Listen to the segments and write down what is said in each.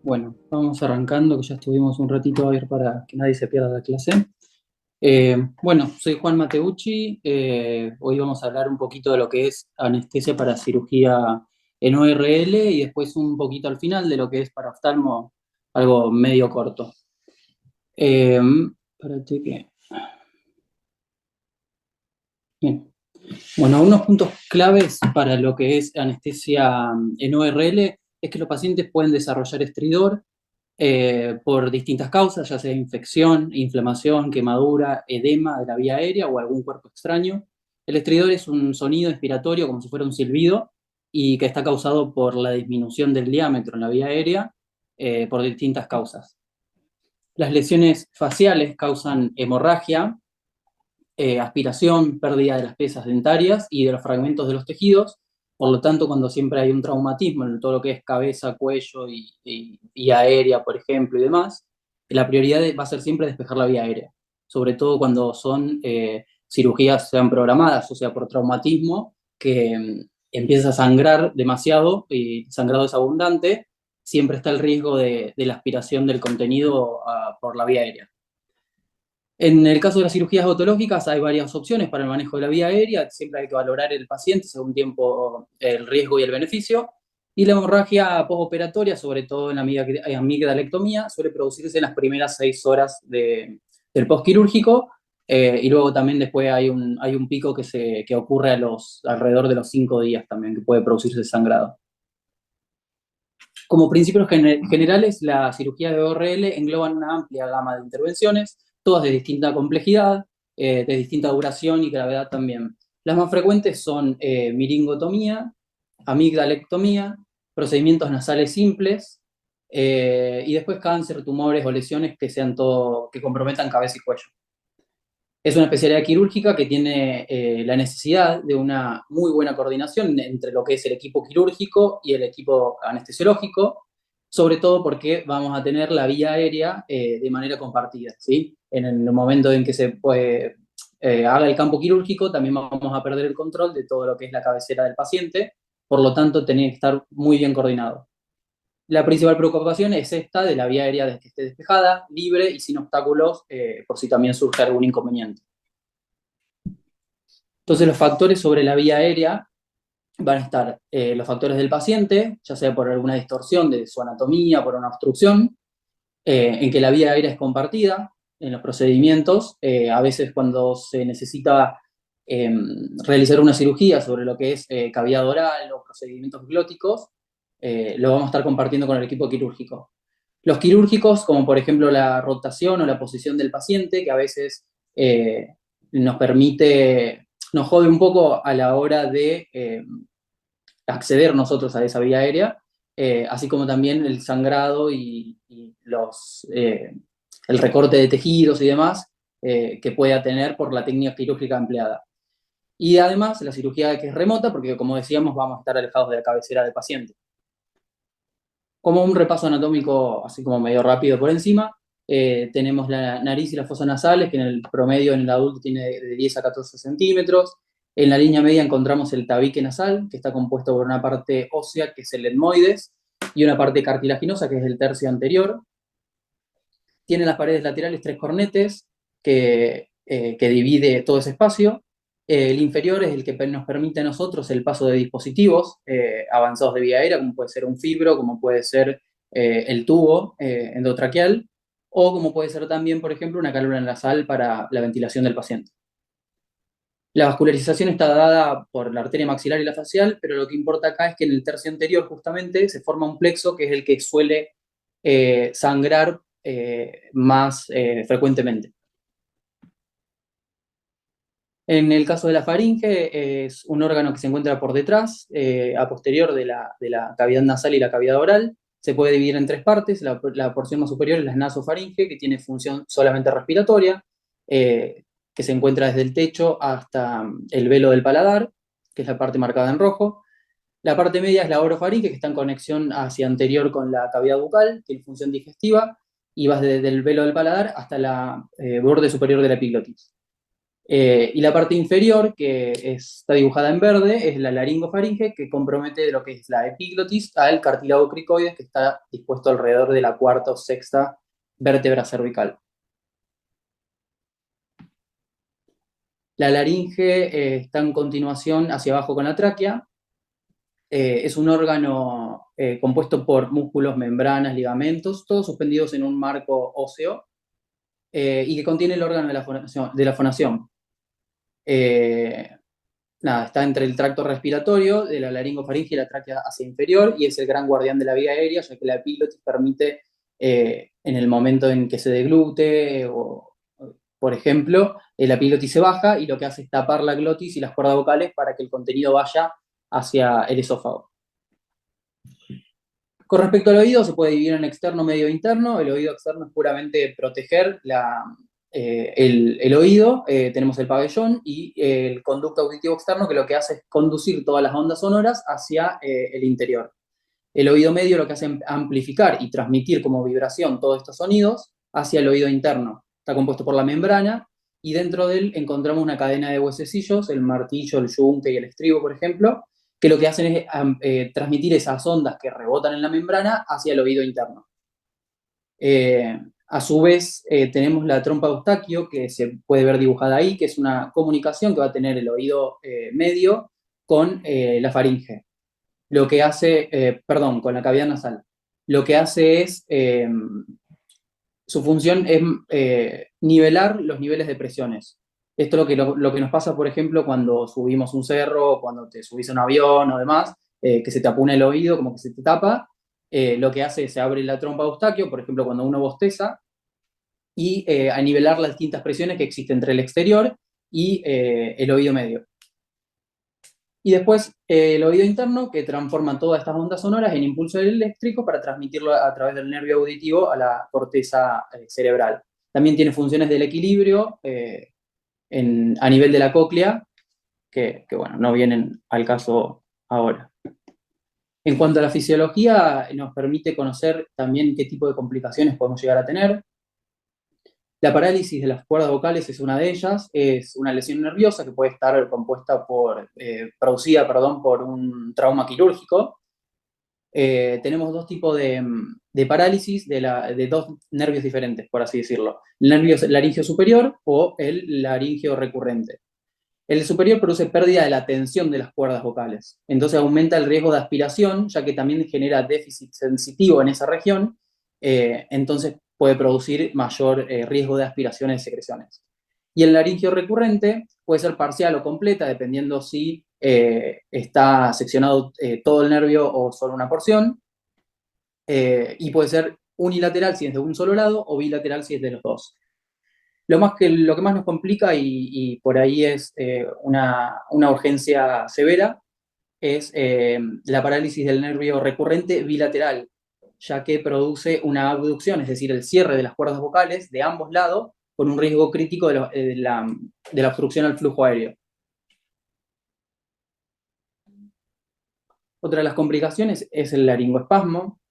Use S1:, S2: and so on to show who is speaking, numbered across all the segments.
S1: Bueno, vamos arrancando, que ya estuvimos un ratito a ver para que nadie se pierda la clase. Bueno, soy Juan Mateucci. Hoy vamos a hablar un poquito de lo que es anestesia para cirugía en ORL y después un poquito al final de lo que es para oftalmo, algo medio corto. Eh, Espérate que... Bien. Bueno, unos puntos claves para lo que es anestesia en ORL es que los pacientes pueden desarrollar estridor por distintas causas, ya sea infección, inflamación, quemadura, edema de la vía aérea o algún cuerpo extraño. El estridor es un sonido expiratorio como si fuera un silbido y que está causado por la disminución del diámetro en la vía aérea por distintas causas. Las lesiones faciales causan hemorragia, aspiración, pérdida de las piezas dentarias y de los fragmentos de los tejidos. Por lo tanto, cuando siempre hay un traumatismo en todo lo que es cabeza, cuello y aérea, por ejemplo, y demás, la prioridad va a ser siempre despejar la vía aérea, sobre todo cuando son cirugías sean programadas, o sea, por traumatismo, que empieza a sangrar demasiado y sangrado es abundante, siempre está el riesgo de la aspiración del contenido por la vía aérea. En el caso de las cirugías otológicas hay varias opciones para el manejo de la vía aérea, siempre hay que valorar el paciente según tiempo, el riesgo y el beneficio. Y la hemorragia postoperatoria, sobre todo en la amigdalectomía, suele producirse en las primeras 6 horas del postquirúrgico, y luego también después hay un pico que ocurre alrededor de los 5 días también, que puede producirse sangrado. Como principios generales, la cirugía de ORL engloba una amplia gama de intervenciones, todas de distinta complejidad, de distinta duración y gravedad también. Las más frecuentes son miringotomía, amigdalectomía, procedimientos nasales simples, y después cáncer, tumores o lesiones que comprometan cabeza y cuello. Es una especialidad quirúrgica que tiene la necesidad de una muy buena coordinación entre lo que es el equipo quirúrgico y el equipo anestesiológico, sobre todo porque vamos a tener la vía aérea de manera compartida, ¿sí? En el momento en que haga el campo quirúrgico, también vamos a perder el control de todo lo que es la cabecera del paciente, por lo tanto, tiene que estar muy bien coordinado. La principal preocupación es esta de la vía aérea de que esté despejada, libre y sin obstáculos, por si también surge algún inconveniente. Entonces, los factores sobre la vía aérea van a estar los factores del paciente, ya sea por alguna distorsión de su anatomía, por una obstrucción, en que la vía aérea es compartida en los procedimientos. A veces cuando se necesita eh, realizar una cirugía sobre lo que es cavidad oral o procedimientos glóticos, lo vamos a estar compartiendo con el equipo quirúrgico. Los quirúrgicos, como por ejemplo la rotación o la posición del paciente, que a veces eh, nos permite, nos jode un poco a la hora de acceder nosotros a esa vía aérea, así como también el sangrado y el recorte de tejidos y demás que pueda tener por la técnica quirúrgica empleada. Y además la cirugía que es remota, porque como decíamos, vamos a estar alejados de la cabecera del paciente. Como un repaso anatómico, así como medio rápido por encima, tenemos la nariz y las fosas nasales, que en el promedio en el adulto tiene de 10 a 14 centímetros. En la línea media encontramos el tabique nasal, que está compuesto por una parte ósea, que es el etmoides, y una parte cartilaginosa, que es el tercio anterior. Tiene en las paredes laterales 3 cornetes, que divide todo ese espacio. El inferior es el que nos permite a nosotros el paso de dispositivos avanzados de vía aérea, como puede ser un fibro, como puede ser el tubo endotraqueal, o como puede ser también, por ejemplo, una cálula nasal para la ventilación del paciente. La vascularización está dada por la arteria maxilar y la facial, pero lo que importa acá es que en el tercio anterior justamente se forma un plexo que es el que suele sangrar más frecuentemente. En el caso de la faringe, es un órgano que se encuentra por detrás, a posterior de la cavidad nasal y la cavidad oral. Se puede dividir en 3 partes. La porción más superior es la nasofaringe, que tiene función solamente respiratoria, que se encuentra desde el techo hasta el velo del paladar, que es la parte marcada en rojo. La parte media es la orofaringe, que está en conexión hacia anterior con la cavidad bucal, tiene función digestiva, y va desde el velo del paladar hasta el borde superior de la epiglotis. Y la parte inferior, que está dibujada en verde, es la laringofaringe, que compromete lo que es la epiglotis al cartílago cricoides, que está dispuesto alrededor de la cuarta o sexta vértebra cervical. La laringe está en continuación hacia abajo con la tráquea. Es un órgano compuesto por músculos, membranas, ligamentos, todos suspendidos en un marco óseo, y que contiene el órgano de la fonación. Nada, está entre el tracto respiratorio de la laringofaringe y la tráquea hacia inferior, y es el gran guardián de la vía aérea, ya que la epiglotis permite, en el momento en que se deglute, por ejemplo, la epiglotis se baja y lo que hace es tapar la glotis y las cuerdas vocales para que el contenido vaya hacia el esófago. Con respecto al oído, se puede dividir en externo, medio e interno. El oído externo es puramente proteger el oído. Tenemos el pabellón y el conducto auditivo externo, que lo que hace es conducir todas las ondas sonoras hacia el interior. El oído medio lo que hace es amplificar y transmitir como vibración todos estos sonidos hacia el oído interno. Está compuesto por la membrana y dentro de él encontramos una cadena de huesecillos, el martillo, el yunque y el estribo, por ejemplo, que lo que hacen es transmitir esas ondas que rebotan en la membrana hacia el oído interno. A su vez, tenemos la trompa de Eustaquio, que se puede ver dibujada ahí, que es una comunicación que va a tener el oído medio con la faringe. Lo que hace, perdón, con la cavidad nasal. Lo que hace es, su función es nivelar los niveles de presiones. Esto es lo que nos pasa, por ejemplo, cuando subimos un cerro, cuando te subís a un avión o demás, que se te apuna el oído, como que se te tapa. Lo que hace es se abre la trompa de Eustaquio, por ejemplo, cuando uno bosteza, y a nivelar las distintas presiones que existen entre el exterior y el oído medio. Y después el oído interno, que transforma todas estas ondas sonoras en impulso eléctrico para transmitirlo a través del nervio auditivo a la corteza cerebral. También tiene funciones del equilibrio a nivel de la cóclea, que bueno, no vienen al caso ahora. En cuanto a la fisiología, nos permite conocer también qué tipo de complicaciones podemos llegar a tener. La parálisis de las cuerdas vocales es una de ellas, es una lesión nerviosa que puede estar producida por un trauma quirúrgico. Tenemos dos tipos de parálisis de dos nervios diferentes, por así decirlo. El nervio laringio superior o el laringio recurrente. El superior produce pérdida de la tensión de las cuerdas vocales, entonces aumenta el riesgo de aspiración, ya que también genera déficit sensitivo en esa región, entonces puede producir mayor riesgo de aspiraciones y secreciones. Y el laringio recurrente puede ser parcial o completa, dependiendo si está seccionado todo el nervio o solo una porción, y puede ser unilateral si es de un solo lado o bilateral si es de los dos. Lo que más nos complica, y por ahí es una urgencia severa, es la parálisis del nervio recurrente bilateral, ya que produce una abducción, es decir, el cierre de las cuerdas vocales de ambos lados, con un riesgo crítico de la obstrucción al flujo aéreo. Otra de las complicaciones es el laringoespasmo,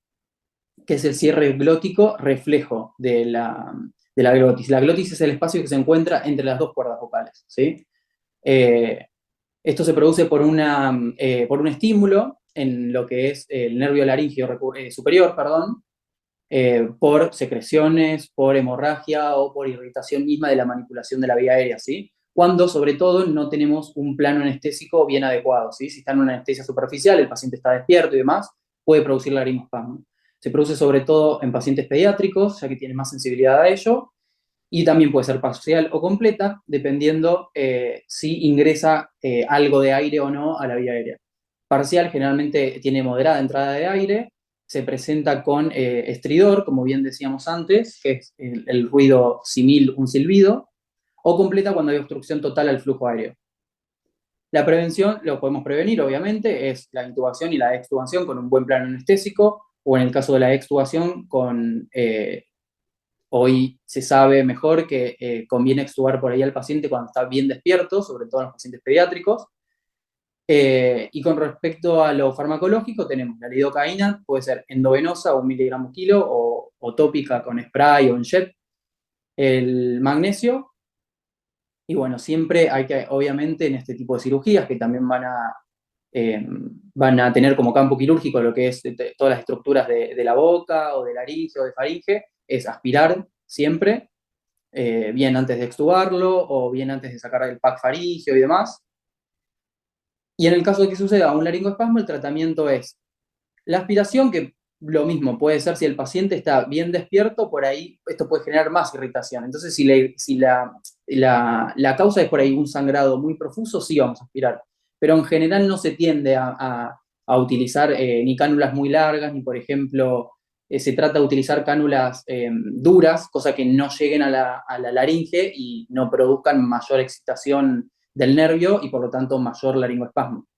S1: que es el cierre glótico reflejo de la glotis. La glotis es el espacio que se encuentra entre las dos cuerdas vocales, ¿sí? Esto se produce por un estímulo en lo que es el nervio laringio superior, perdón, por secreciones, por hemorragia o por irritación misma de la manipulación de la vía aérea, ¿sí? Cuando, sobre todo, no tenemos un plano anestésico bien adecuado, ¿sí? Si está en una anestesia superficial, el paciente está despierto y demás, puede producir laringoespasmo. Se produce sobre todo en pacientes pediátricos, ya que tienen más sensibilidad a ello, y también puede ser parcial o completa, dependiendo si ingresa algo de aire o no a la vía aérea. Parcial generalmente tiene moderada entrada de aire, se presenta con estridor, como bien decíamos antes, que es el ruido simil un silbido, o completa cuando hay obstrucción total al flujo aéreo. La prevención, lo podemos prevenir, obviamente, es la intubación y la extubación con un buen plano anestésico, o en el caso de la extubación con hoy se sabe mejor que conviene extubar por ahí al paciente cuando está bien despierto, sobre todo en los pacientes pediátricos. Y con respecto a lo farmacológico, tenemos la lidocaína, puede ser endovenosa, 1 miligramo kilo, o tópica con spray o en jet. El magnesio, Y bueno, siempre hay que, obviamente, en este tipo de cirugías, que también van a tener como campo quirúrgico lo que es todas las estructuras de la boca, o de laringe, o de faringe, es aspirar siempre, bien antes de extubarlo, o bien antes de sacar el pack faríngeo y demás. Y en el caso de que suceda un laringoespasmo, el tratamiento es la aspiración, que lo mismo puede ser si el paciente está bien despierto, por ahí esto puede generar más irritación. Entonces, si la causa es por ahí un sangrado muy profuso, sí vamos a aspirar. Pero en general no se tiende a utilizar ni cánulas muy largas, ni por ejemplo, se trata de utilizar cánulas duras, cosa que no lleguen a la laringe y no produzcan mayor excitación del nervio y por lo tanto mayor laringoespasmo.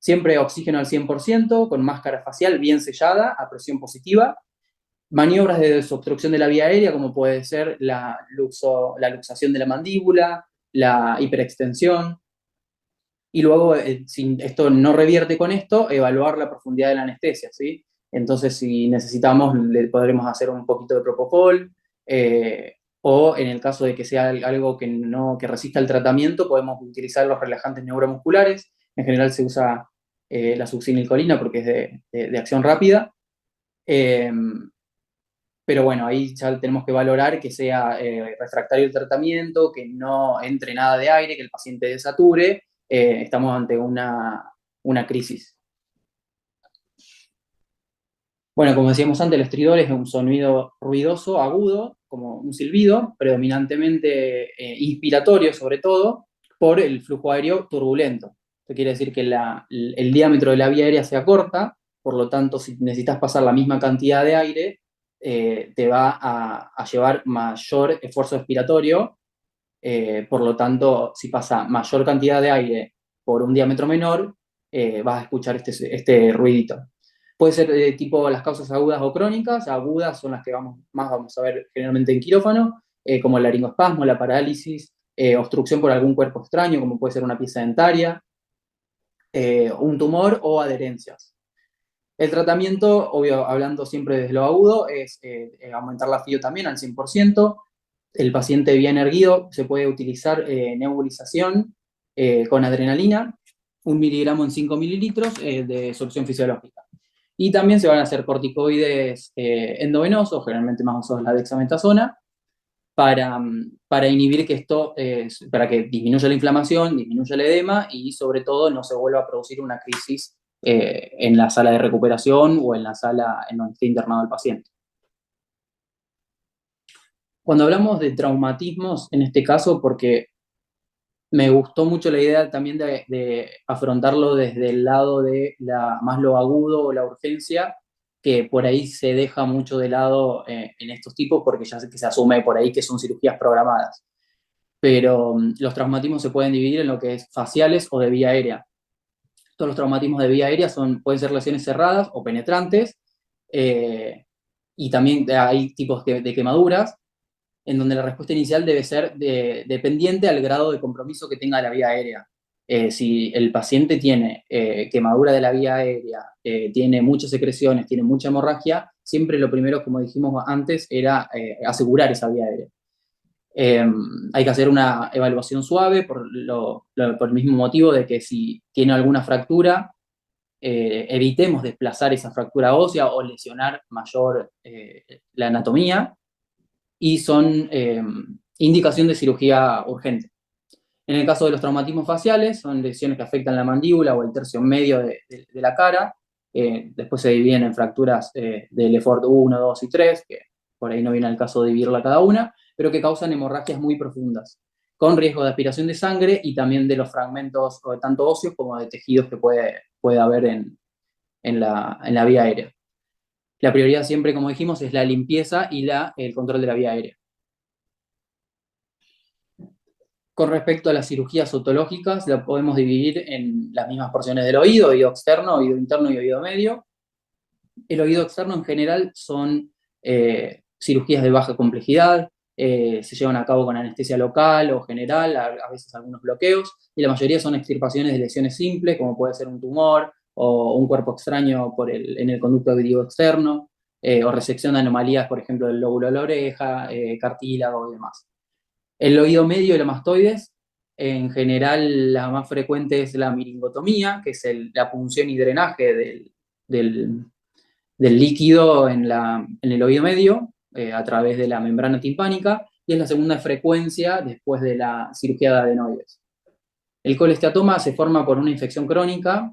S1: Siempre oxígeno al 100%, con máscara facial bien sellada, a presión positiva. Maniobras de desobstrucción de la vía aérea, como puede ser la luxación de la mandíbula, la hiperextensión. Y luego, si esto no revierte con esto, evaluar la profundidad de la anestesia, ¿sí? Entonces, si necesitamos, le podremos hacer un poquito de propofol, o en el caso de que sea algo que resista el tratamiento, podemos utilizar los relajantes neuromusculares. En general se usa la succinilcolina porque es de acción rápida. Eh, pero bueno, ahí ya tenemos que valorar que sea refractario el tratamiento, que no entre nada de aire, que el paciente desature. Estamos ante una crisis. Bueno, como decíamos antes, el estridor es un sonido ruidoso, agudo, como un silbido, predominantemente inspiratorio sobre todo, por el flujo aéreo turbulento. Esto quiere decir que el diámetro de la vía aérea se acorta, por lo tanto, si necesitas pasar la misma cantidad de aire, te va a llevar mayor esfuerzo expiratorio. Por lo tanto, si pasa mayor cantidad de aire por un diámetro menor, vas a escuchar este ruidito. Puede ser de tipo las causas agudas o crónicas. Agudas son las que más vamos a ver generalmente en quirófano, como el laringoespasmo, la parálisis, obstrucción por algún cuerpo extraño, como puede ser una pieza dentaria, un tumor o adherencias. El tratamiento, obvio, hablando siempre desde lo agudo, es aumentar la FIO también al 100%. El paciente bien erguido se puede utilizar nebulización con adrenalina, 1 miligramo en 5 mililitros de solución fisiológica. Y también se van a hacer corticoides endovenosos, generalmente más usados la dexametasona, para inhibir que para que disminuya la inflamación, disminuya el edema y sobre todo no se vuelva a producir una crisis en la sala de recuperación o en la sala en donde esté internado el paciente. Cuando hablamos de traumatismos, en este caso, porque me gustó mucho la idea también de afrontarlo desde el lado de más lo agudo o la urgencia, que por ahí se deja mucho de lado en estos tipos, porque ya que se asume por ahí que son cirugías programadas. Pero los traumatismos se pueden dividir en lo que es faciales o de vía aérea. Todos los traumatismos de vía aérea pueden ser lesiones cerradas o penetrantes, eh, y también hay tipos de quemaduras, en donde la respuesta inicial debe ser dependiente al grado de compromiso que tenga la vía aérea. Si el paciente tiene quemadura de la vía aérea, tiene muchas secreciones, tiene mucha hemorragia, siempre lo primero, como dijimos antes, era asegurar esa vía aérea. Hay que hacer una evaluación suave por el mismo motivo de que si tiene alguna fractura, evitemos desplazar esa fractura ósea o lesionar mayor la anatomía, y son indicación de cirugía urgente. En el caso de los traumatismos faciales, son lesiones que afectan la mandíbula o el tercio medio de la cara. Después se dividen en fracturas de Lefort 1, 2 y 3, que por ahí no viene al caso de dividirla cada una, pero que causan hemorragias muy profundas, con riesgo de aspiración de sangre y también de los fragmentos tanto óseos como de tejidos que puede haber en la vía aérea. La prioridad siempre, como dijimos, es la limpieza y el control de la vía aérea. Con respecto a las cirugías otológicas, la podemos dividir en las mismas porciones del oído externo, oído interno y oído medio. El oído externo en general son cirugías de baja complejidad, se llevan a cabo con anestesia local o general, a veces algunos bloqueos, y la mayoría son extirpaciones de lesiones simples, como puede ser un tumor o un cuerpo extraño en el conducto auditivo externo, o resección de anomalías, por ejemplo, del lóbulo de la oreja, cartílago y demás. El oído medio y la mastoides En general, la más frecuente es la miringotomía, que es la punción y drenaje del- del líquido en el oído medio, a través de la membrana timpánica, y es la segunda frecuencia después de la cirugía de adenoides. El colesteatoma se forma por una infección crónica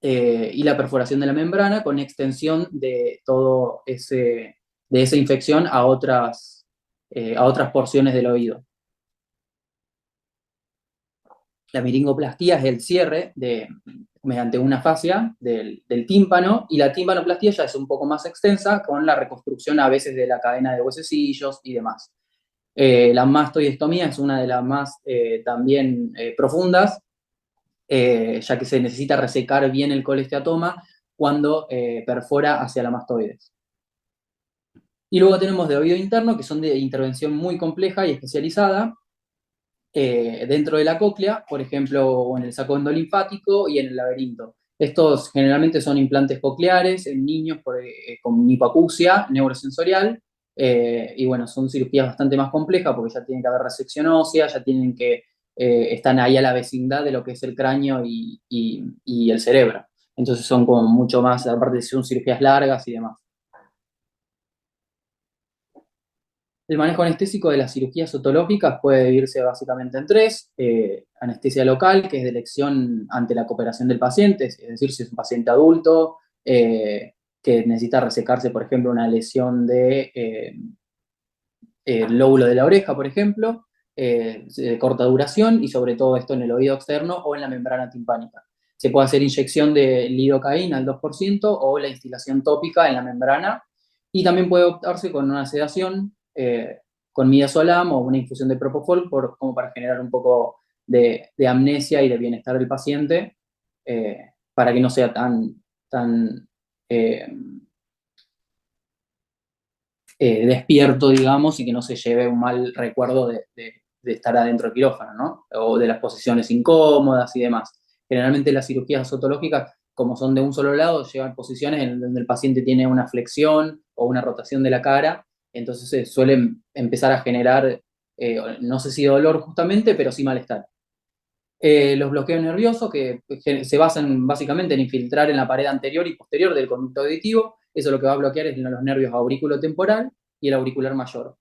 S1: y la perforación de la membrana con extensión de de esa infección a otras porciones del oído. La miringoplastía es el cierre mediante una fascia del tímpano, y la tímpanoplastía ya es un poco más extensa, con la reconstrucción a veces de la cadena de huesecillos y demás. La mastoidectomía es una de las más también profundas, ya que se necesita resecar bien el colesteatoma cuando perfora hacia la mastoides. Y luego tenemos de oído interno, que son de intervención muy compleja y especializada, dentro de la cóclea, por ejemplo, en el saco endolinfático y en el laberinto. Estos generalmente son implantes cocleares en niños con hipoacusia neurosensorial, y bueno, son cirugías bastante más complejas porque ya tienen que haber resección ósea, ya tienen que, están ahí a la vecindad de lo que es el cráneo y el cerebro. Entonces son como mucho más, aparte son cirugías largas y demás. El manejo anestésico de las cirugías otológicas puede dividirse básicamente en tres: anestesia local, que es de elección ante la cooperación del paciente, es decir, si es un paciente adulto que necesita resecarse, por ejemplo, una lesión el lóbulo de la oreja, por ejemplo, de corta duración, y sobre todo esto en el oído externo o en la membrana timpánica. Se puede hacer inyección de lidocaína al 2% o la instilación tópica en la membrana, y también puede optarse con una sedación, con midazolam o una infusión de propofol, como para generar un poco de amnesia y de bienestar del paciente, para que no sea tan eh, despierto, digamos, y que no se lleve un mal recuerdo de estar adentro del quirófano, ¿no? O de las posiciones incómodas y demás. Generalmente las cirugías otológicas, como son de un solo lado, llevan posiciones en donde el paciente tiene una flexión o una rotación de la cara, entonces se suelen empezar a generar, no sé si dolor justamente, pero sí malestar. Los bloqueos nerviosos, que se basan básicamente en infiltrar en la pared anterior y posterior del conducto auditivo. Eso lo que va a bloquear es los nervios auriculotemporal y el auricular mayor.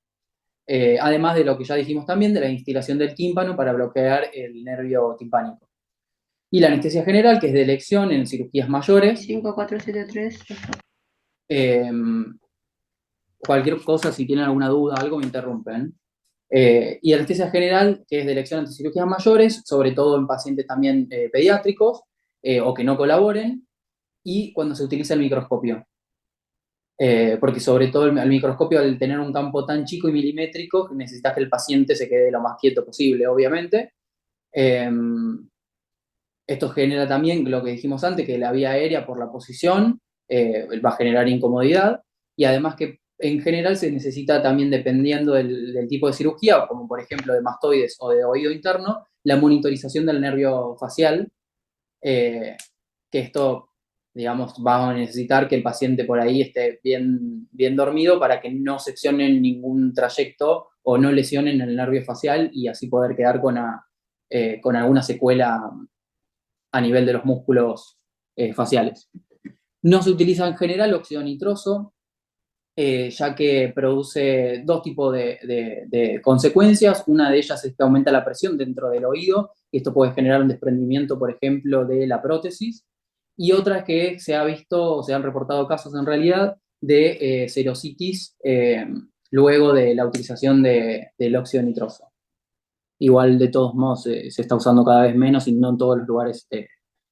S1: Además de lo que ya dijimos también, de la instilación del tímpano para bloquear el nervio timpánico. Y la anestesia general, que es de elección en cirugías mayores.
S2: 5473.
S1: Eh, Cualquier cosa, si tienen alguna duda, algo, me interrumpen. Y anestesia general, que es de elección ante cirugías mayores, sobre todo en pacientes también pediátricos, o que no colaboren, y cuando se utiliza el microscopio. Porque sobre todo el microscopio, al tener un campo tan chico y milimétrico, necesitas que el paciente se quede lo más quieto posible, obviamente. Eh, Esto genera también lo que dijimos antes, que la vía aérea por la posición va a generar incomodidad, y además que en general se necesita también, dependiendo del tipo de cirugía, como por ejemplo de mastoides o de oído interno, la monitorización del nervio facial, eh, que esto, digamos, va a necesitar que el paciente por ahí esté bien dormido para que no seccionen ningún trayecto o no lesionen el nervio facial, y así poder quedar con alguna secuela a nivel de los músculos faciales. No se utiliza en general óxido nitroso, ya que produce dos tipos de consecuencias. Una de ellas es que aumenta la presión dentro del oído, y esto puede generar un desprendimiento, por ejemplo, de la prótesis. Y otra es que se ha visto, se han reportado casos en realidad de serositis luego de la utilización del óxido nitroso. Igual, de todos modos, se está usando cada vez menos y no en todos los lugares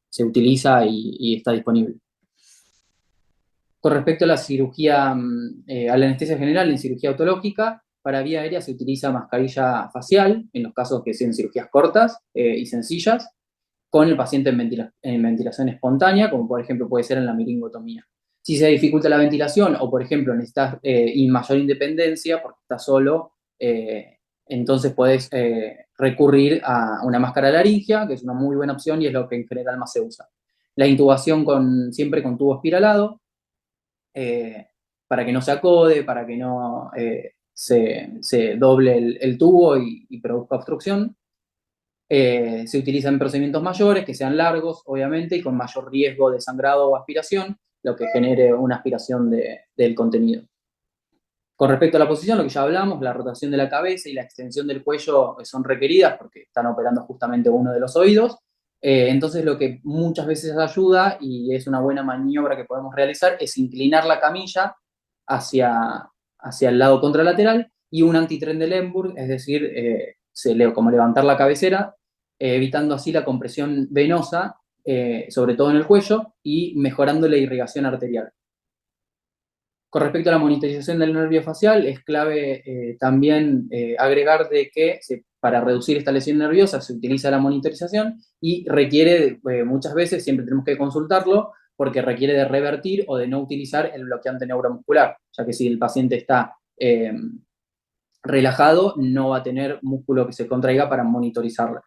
S1: se utiliza y está disponible. Con respecto a la cirugía, a la anestesia general en cirugía otológica, para vía aérea se utiliza mascarilla facial en los casos que sean cirugías cortas y sencillas, con el paciente en ventilación espontánea, como por ejemplo puede ser en la miringotomía. Si se dificulta la ventilación, o por ejemplo necesitas mayor independencia porque estás solo, entonces puedes recurrir a una máscara laringea, que es una muy buena opción y es lo que en general más se usa. La intubación siempre con tubo espiralado, eh, para que no se acode, para que no se doble el tubo y produzca obstrucción. Se utiliza en procedimientos mayores, que sean largos, obviamente, y con mayor riesgo de sangrado o aspiración, lo que genere una aspiración del contenido. Con respecto a la posición, lo que ya hablamos, la rotación de la cabeza y la extensión del cuello son requeridas porque están operando justamente uno de los oídos. Entonces, lo que muchas veces ayuda, y es una buena maniobra que podemos realizar, es inclinar la camilla hacia el lado contralateral y un antitren de Lemberg, es decir, como levantar la cabecera, evitando así la compresión venosa, sobre todo en el cuello, y mejorando la irrigación arterial. Con respecto a la monitorización del nervio facial, es clave también agregar de que para reducir esta lesión nerviosa se utiliza la monitorización y requiere, muchas veces, siempre tenemos que consultarlo, porque requiere de revertir o de no utilizar el bloqueante neuromuscular, ya que si el paciente está relajado, no va a tener músculo que se contraiga para monitorizar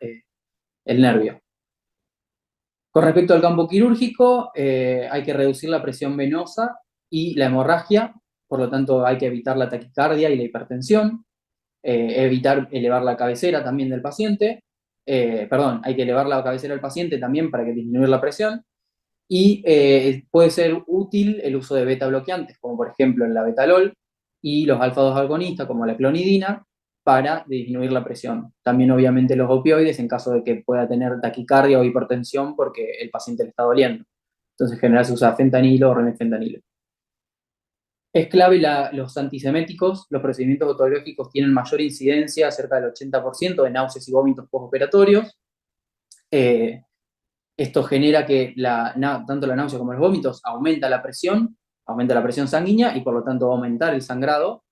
S1: el nervio. Con respecto al campo quirúrgico, hay que reducir la presión venosa y la hemorragia, por lo tanto hay que evitar la taquicardia y la hipertensión, evitar elevar la cabecera también del paciente, hay que elevar la cabecera del paciente también para que disminuir la presión, y puede ser útil el uso de beta bloqueantes, como por ejemplo la betalol, y los alfa-2 agonistas, como la clonidina, para disminuir la presión. También, obviamente, los opioides en caso de que pueda tener taquicardia o hipertensión porque el paciente le está doliendo. Entonces, en general se usa fentanilo o remifentanilo. Es clave los antiseméticos. Los procedimientos otológicos tienen mayor incidencia, cerca del 80% de náuseas y vómitos postoperatorios. Esto genera que tanto la náusea como los vómitos aumenta la presión sanguínea y por lo tanto va a aumentar el sangrado.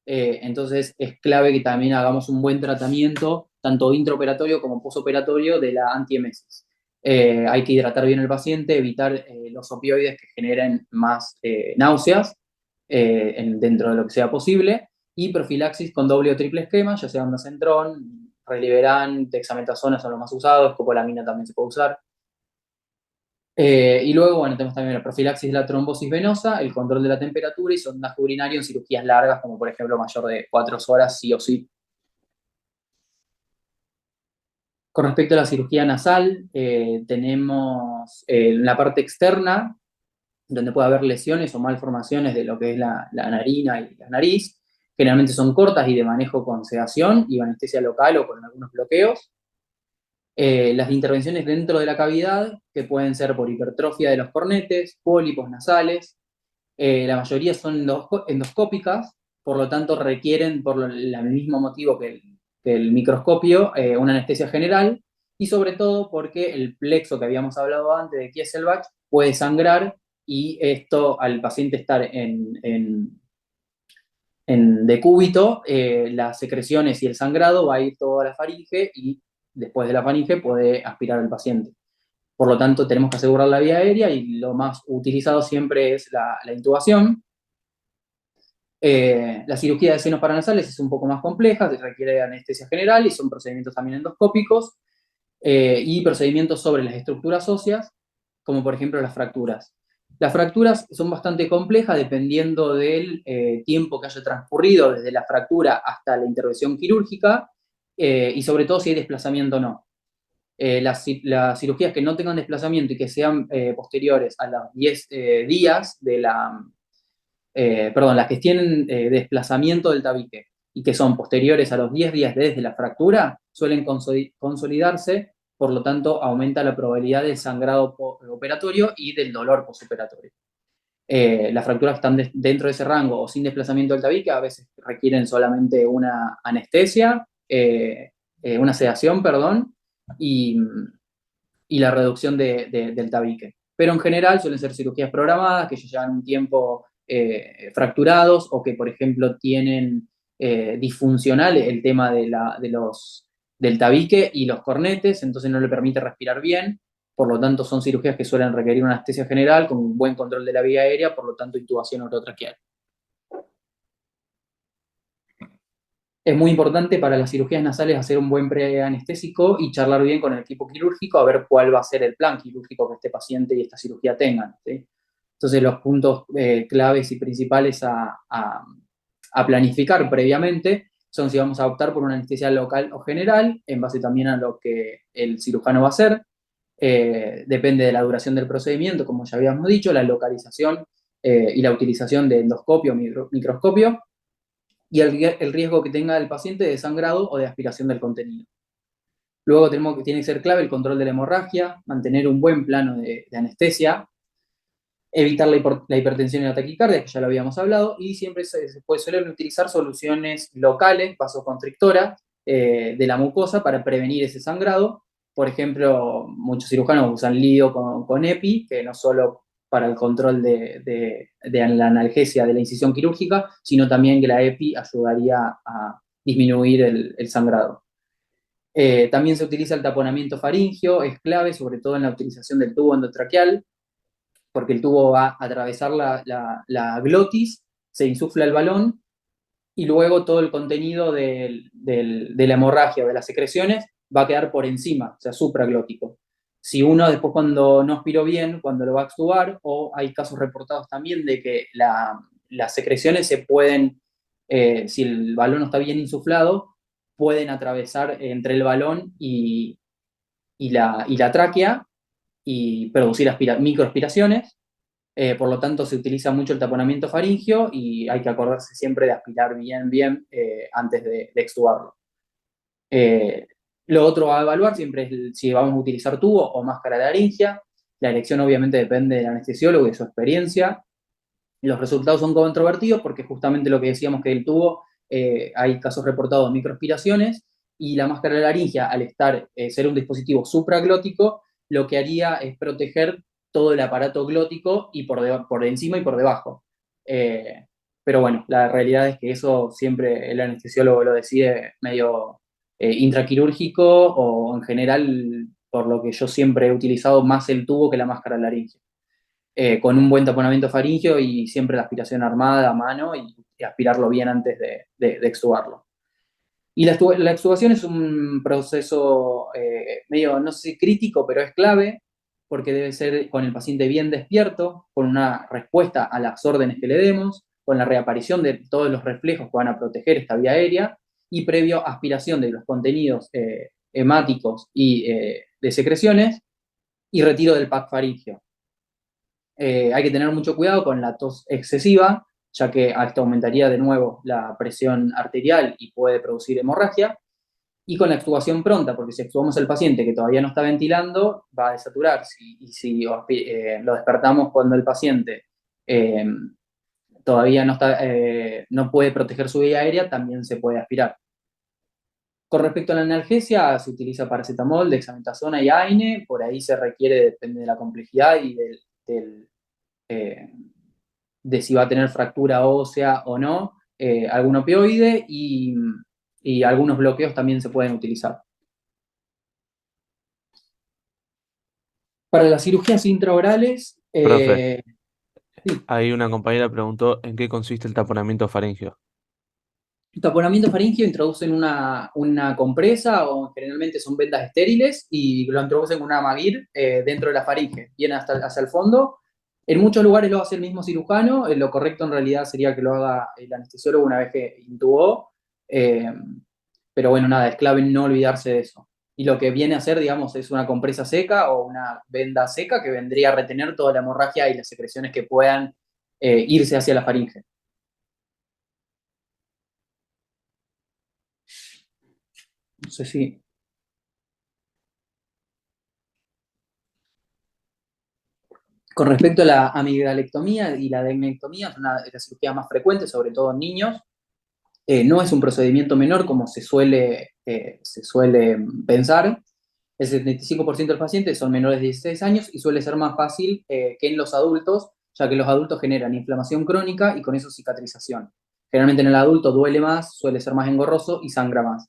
S1: Entonces es clave que también hagamos un buen tratamiento, tanto intraoperatorio como postoperatorio, de la antiemesis. Hay que hidratar bien al paciente, evitar los opioides que generen más náuseas dentro de lo que sea posible, y profilaxis con doble o triple esquema, ya sea ondansetron, Reliberan, dexametasona son los más usados, copolamina también se puede usar. Y luego, bueno, tenemos también la profilaxis de la trombosis venosa, el control de la temperatura y sondaje urinario en cirugías largas, como por ejemplo mayor de 4 horas, sí o sí. Con respecto a la cirugía nasal, tenemos la parte externa, donde puede haber lesiones o malformaciones de lo que es la narina y la nariz. Generalmente son cortas y de manejo con sedación y anestesia local o con algunos bloqueos. Las intervenciones dentro de la cavidad, que pueden ser por hipertrofia de los cornetes, pólipos nasales. La mayoría son endoscópicas, por lo tanto requieren, por el mismo motivo que el microscopio, una anestesia general, y sobre todo porque el plexo que habíamos hablado antes de Kieselbach puede sangrar, y esto, al paciente estar en decúbito, las secreciones y el sangrado va a ir todo a la faringe, y después de la faringe puede aspirar al paciente. Por lo tanto, tenemos que asegurar la vía aérea, y lo más utilizado siempre es la intubación. La cirugía de senos paranasales es un poco más compleja, requiere de anestesia general y son procedimientos también endoscópicos, y procedimientos sobre las estructuras óseas, como por ejemplo las fracturas. Las fracturas son bastante complejas dependiendo del tiempo que haya transcurrido desde la fractura hasta la intervención quirúrgica, y sobre todo si hay desplazamiento o no. Las cirugías que no tengan desplazamiento y que sean posteriores a los 10 días las que tienen desplazamiento del tabique y que son posteriores a los 10 días desde la fractura, suelen consolidarse, por lo tanto aumenta la probabilidad del sangrado operatorio y del dolor postoperatorio. Las fracturas que están dentro de ese rango o sin desplazamiento del tabique a veces requieren solamente una anestesia, una sedación, perdón, y, y la reducción del tabique. Pero en general suelen ser cirugías programadas que ya llevan un tiempo fracturados, o que, por ejemplo, tienen disfuncional el tema del tabique y los cornetes, entonces no le permite respirar bien. Por lo tanto, son cirugías que suelen requerir una anestesia general con un buen control de la vía aérea, por lo tanto, intubación orotraqueal. Es muy importante para las cirugías nasales hacer un buen preanestésico y charlar bien con el equipo quirúrgico a ver cuál va a ser el plan quirúrgico que este paciente y esta cirugía tengan, ¿sí? Entonces, los puntos claves y principales a planificar previamente son si vamos a optar por una anestesia local o general, en base también a lo que el cirujano va a hacer. Depende de la duración del procedimiento, como ya habíamos dicho, la localización y la utilización de endoscopio o microscopio, y el riesgo que tenga el paciente de sangrado o de aspiración del contenido. Luego tiene que ser clave el control de la hemorragia, mantener un buen plano de anestesia, evitar la hipertensión y la taquicardia, que ya lo habíamos hablado, y siempre suelen utilizar soluciones locales, vasoconstrictoras, de la mucosa para prevenir ese sangrado. Por ejemplo, muchos cirujanos usan lío con EPI, que no solo para el control de la analgesia de la incisión quirúrgica, sino también que la EPI ayudaría a disminuir el sangrado. También se utiliza el taponamiento faringio, es clave, sobre todo en la utilización del tubo endotraqueal, porque el tubo va a atravesar la glotis, se insufla el balón y luego todo el contenido de la hemorragia o de las secreciones va a quedar por encima, o sea, supraglótico. Si uno después cuando no aspiró bien, cuando lo va a extubar, o hay casos reportados también de que las secreciones se pueden, si el balón no está bien insuflado, pueden atravesar entre el balón y la tráquea y producir microaspiraciones. Por lo tanto, se utiliza mucho el taponamiento faringio y hay que acordarse siempre de aspirar bien antes de extubarlo. Lo otro a evaluar siempre es si vamos a utilizar tubo o máscara de laringia. La elección obviamente depende del anestesiólogo y de su experiencia. Los resultados son controvertidos porque justamente lo que decíamos que el tubo, hay casos reportados de microaspiraciones, y la máscara de laringia, al ser un dispositivo supraglótico, lo que haría es proteger todo el aparato glótico y por encima y por debajo. Eh, pero bueno, la realidad es que eso siempre el anestesiólogo lo decide medio intraquirúrgico, o en general, por lo que yo siempre he utilizado más el tubo que la máscara de laringia. Con un buen taponamiento faríngeo y siempre la aspiración armada a mano, y aspirarlo bien antes de extubarlo. Y la extubación es un proceso medio, no sé si crítico, pero es clave, porque debe ser con el paciente bien despierto, con una respuesta a las órdenes que le demos, con la reaparición de todos los reflejos que van a proteger esta vía aérea, y previo aspiración de los contenidos hemáticos y de secreciones, y retiro del pack faríngeo. Hay que tener mucho cuidado con la tos excesiva, ya que esto aumentaría de nuevo la presión arterial y puede producir hemorragia, y con la extubación pronta, porque si extubamos al paciente que todavía no está ventilando, va a desaturar, y si lo despertamos cuando el paciente eh, todavía no puede proteger su vía aérea, también se puede aspirar. Con respecto a la analgesia, se utiliza paracetamol, dexametasona y AINE. Por ahí se requiere, depende de la complejidad y eh, de si va a tener fractura ósea o no, algún opioide, y algunos bloqueos también se pueden utilizar. Para las cirugías intraorales,
S2: Profe,
S1: sí,
S2: ahí una compañera preguntó en qué consiste el taponamiento faríngeo.
S1: el taponamiento faríngeo introducen una compresa, o generalmente son vendas estériles, y lo introducen con una Magir dentro de la faringe, viene hacia el fondo. En muchos lugares lo hace el mismo cirujano, lo correcto en realidad sería que lo haga el anestesiólogo una vez que intubó, eh, pero bueno, nada, es clave no olvidarse de eso. Y lo que viene a hacer, digamos, es una compresa seca o una venda seca que vendría a retener toda la hemorragia y las secreciones que puedan irse hacia la faringe. No sé si Con respecto a la amigdalectomía y la adnectomía, es una de las cirugías más frecuentes, sobre todo en niños. No es un procedimiento menor como se suele pensar. El 75% de los pacientes son menores de 16 años y suele ser más fácil que en los adultos, ya que los adultos generan inflamación crónica y con eso cicatrización. Generalmente en el adulto duele más, suele ser más engorroso y sangra más.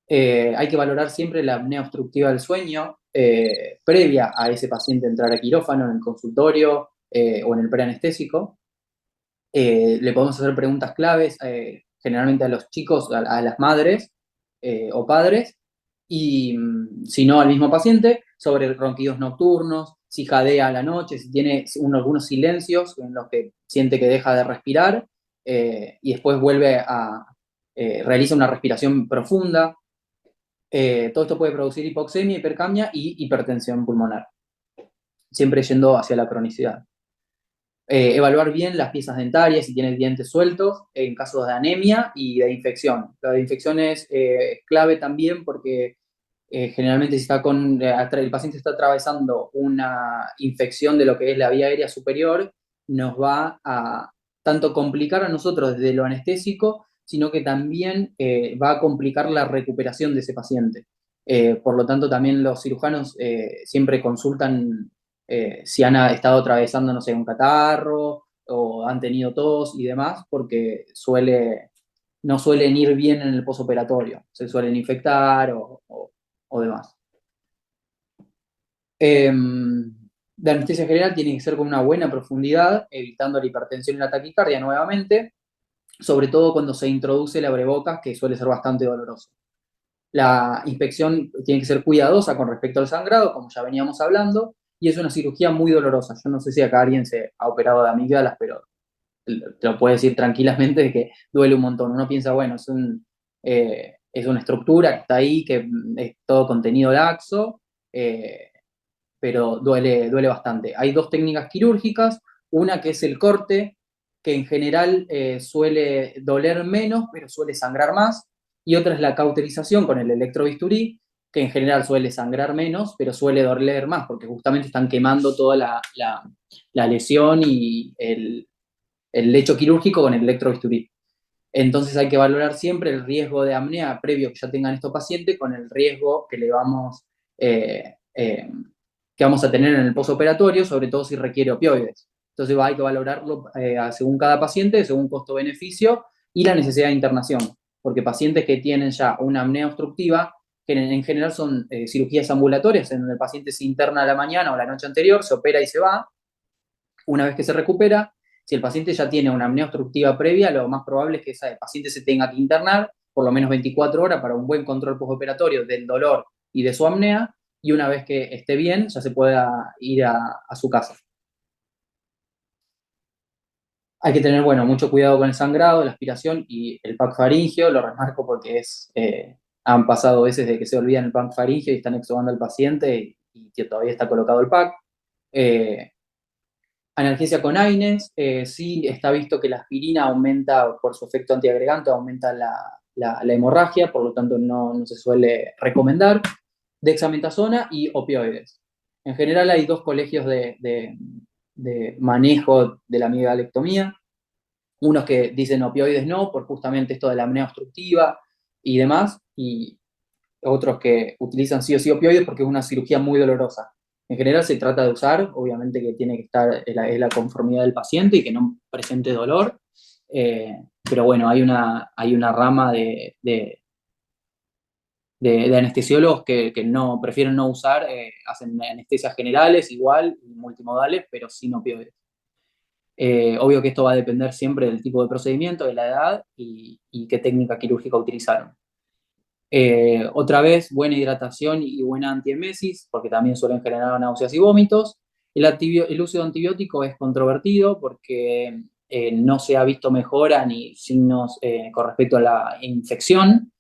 S1: Hay que valorar siempre la apnea obstructiva del sueño previa a ese paciente entrar a quirófano, en el consultorio o en el preanestésico. Le podemos hacer preguntas claves, generalmente a los chicos, a las madres o padres, y si no al mismo paciente, sobre ronquidos nocturnos, si jadea a la noche, si tiene algunos silencios en los que siente que deja de respirar y después vuelve realiza una respiración profunda. Todo esto puede producir hipoxemia, hipercapnia y hipertensión pulmonar, siempre yendo hacia la cronicidad. Evaluar bien las piezas dentarias, si tiene dientes sueltos, en casos de anemia y de infección. La de infección es clave también porque generalmente si está el paciente está atravesando una infección de lo que es la vía aérea superior, nos va a tanto complicar a nosotros desde lo anestésico, sino que también va a complicar la recuperación de ese paciente. Por lo tanto, también los cirujanos siempre consultan si han estado atravesando, no sé, un catarro o han tenido tos y demás, porque no suelen ir bien en el posoperatorio, se suelen infectar o demás. La anestesia general tiene que ser con una buena profundidad, evitando la hipertensión y la taquicardia nuevamente, sobre todo cuando se introduce el abrebocas, que suele ser bastante doloroso. La inspección tiene que ser cuidadosa con respecto al sangrado, como ya veníamos hablando, y es una cirugía muy dolorosa. Yo no sé si acá alguien se ha operado de amígdalas, pero te lo puedo decir tranquilamente de que duele un montón. Uno piensa, bueno, es una estructura que está ahí, que es todo contenido laxo, pero duele bastante. Hay dos técnicas quirúrgicas, una que es el corte, que en general suele doler menos, pero suele sangrar más, y otra es la cauterización con el electrobisturí, que en general suele sangrar menos, pero suele doler más, porque justamente están quemando toda la lesión y el lecho quirúrgico con el electrobisturí. Entonces hay que valorar siempre el riesgo de apnea previo que ya tengan estos pacientes con el riesgo eh, eh, que vamos a tener en el postoperatorio, sobre todo si requiere opioides. Entonces hay que valorarlo según cada paciente, según costo-beneficio y la necesidad de internación, porque pacientes que tienen ya una apnea obstructiva, que en general son cirugías ambulatorias, en donde el paciente se interna a la mañana o la noche anterior, se opera y se va. Una vez que se recupera, si el paciente ya tiene una apnea obstructiva previa, lo más probable es que ese paciente se tenga que internar por lo menos 24 horas para un buen control postoperatorio del dolor y de su apnea, y una vez que esté bien, ya se pueda ir a su casa. Hay que tener, bueno, mucho cuidado con el sangrado, la aspiración y el pack faríngeo, lo remarco porque han pasado veces de que se olvidan el pack faríngeo y están extubando al paciente y que todavía está colocado el pack. Eh, Analgesia con AINES, sí está visto que la aspirina aumenta, por su efecto antiagregante, aumenta la hemorragia, por lo tanto no se suele recomendar. Dexametasona y opioides. En general hay dos colegios de manejo de la amigalectomía. Unos que dicen opioides no, por justamente esto de la apnea obstructiva y demás, y otros que utilizan sí o sí opioides porque es una cirugía muy dolorosa. En general se trata de usar, obviamente que tiene que estar en la conformidad del paciente y que no presente dolor, pero bueno, hay una rama de anestesiólogos que no, prefieren no usar, hacen anestesias generales igual, multimodales, pero sin opioides. Obvio que esto va a depender siempre del tipo de procedimiento, de la edad y qué técnica quirúrgica utilizaron. Otra vez, buena hidratación y buena antiemesis, porque también suelen generar náuseas y vómitos. El uso de antibiótico es controvertido porque no se ha visto mejora ni signos con respecto a la infección,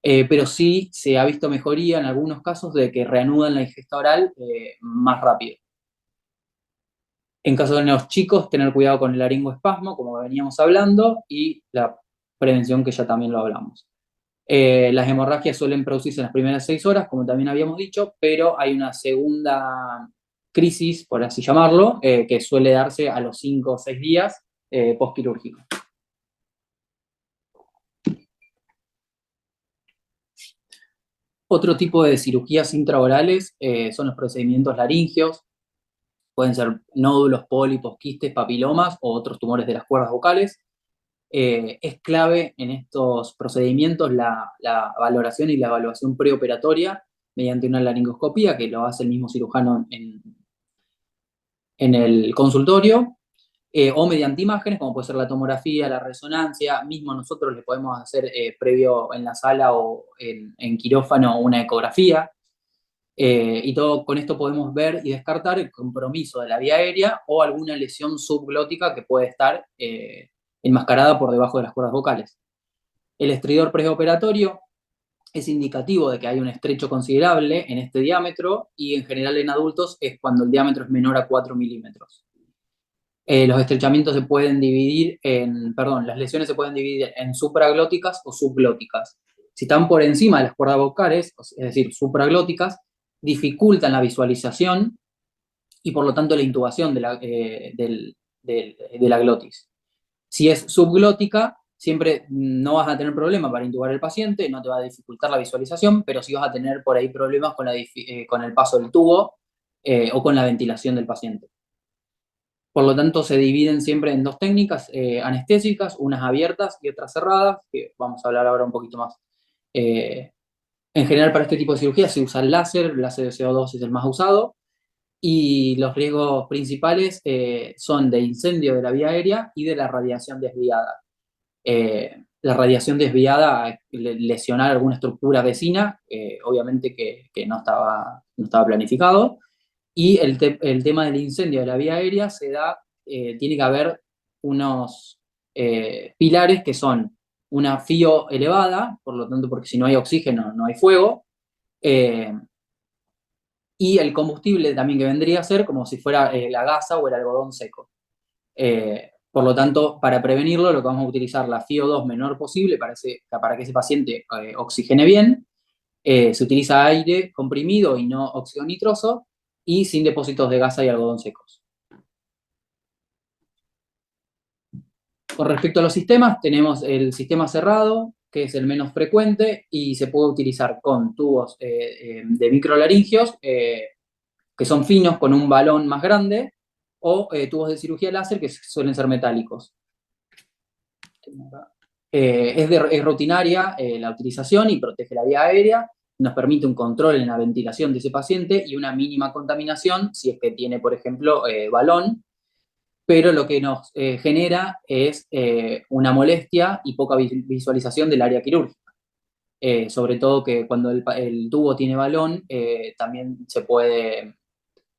S1: pero sí se ha visto mejoría en algunos casos de que reanudan la ingesta oral más rápido. En caso de los chicos, tener cuidado con el laringoespasmo, como veníamos hablando, y la prevención que ya también lo hablamos. Las hemorragias suelen producirse en las primeras 6 horas, como también habíamos dicho, pero hay una segunda crisis, por así llamarlo, que suele darse a los 5 o 6 días postquirúrgico. Otro tipo de cirugías intraorales son los procedimientos laringeos. Pueden ser nódulos, pólipos, quistes, papilomas o otros tumores de las cuerdas vocales. Es clave en estos procedimientos la valoración y la evaluación preoperatoria mediante una laringoscopía que lo hace el mismo cirujano en el consultorio, o mediante imágenes, como puede ser la tomografía, la resonancia. Mismo nosotros le podemos hacer previo en la sala o en quirófano una ecografía. Y todo con esto podemos ver y descartar el compromiso de la vía aérea o alguna lesión subglótica que puede estar enmascarada por debajo de las cuerdas vocales. El estridor preoperatorio es indicativo de que hay un estrecho considerable en este diámetro y en general en adultos es cuando el diámetro es menor a 4 milímetros. Los estrechamientos se pueden dividir las lesiones se pueden dividir en supraglóticas o subglóticas. Si están por encima de las cuerdas vocales, es decir, supraglóticas, dificultan la visualización y por lo tanto la intubación de la glotis. Si es subglótica, siempre no vas a tener problema para intubar al paciente, no te va a dificultar la visualización, pero sí vas a tener por ahí problemas con el paso del tubo o con la ventilación del paciente. Por lo tanto, se dividen siempre en dos técnicas anestésicas, unas abiertas y otras cerradas, que vamos a hablar ahora un poquito más. En general, para este tipo de cirugía se usa el láser de CO2 es el más usado, y los riesgos principales son de incendio de la vía aérea y de la radiación desviada. La radiación desviada, lesionar alguna estructura vecina, obviamente que no estaba planificado, y el tema del incendio de la vía aérea tiene que haber unos pilares que son una FIO elevada, por lo tanto, porque si no hay oxígeno no hay fuego, eh, y el combustible también que vendría a ser como si fuera la gasa o el algodón seco. Por lo tanto, para prevenirlo, lo que vamos a utilizar la FiO2 menor posible para que ese paciente oxigene bien. Se utiliza aire comprimido y no óxido nitroso y sin depósitos de gasa y algodón secos. Con respecto a los sistemas, tenemos el sistema cerrado, que es el menos frecuente y se puede utilizar con tubos de microlaringios, que son finos con un balón más grande, o tubos de cirugía láser que suelen ser metálicos. Es rutinaria la utilización y protege la vía aérea, nos permite un control en la ventilación de ese paciente y una mínima contaminación si es que tiene, por ejemplo, balón, pero lo que nos genera es una molestia y poca visualización del área quirúrgica. Sobre todo que cuando el tubo tiene balón, también se puede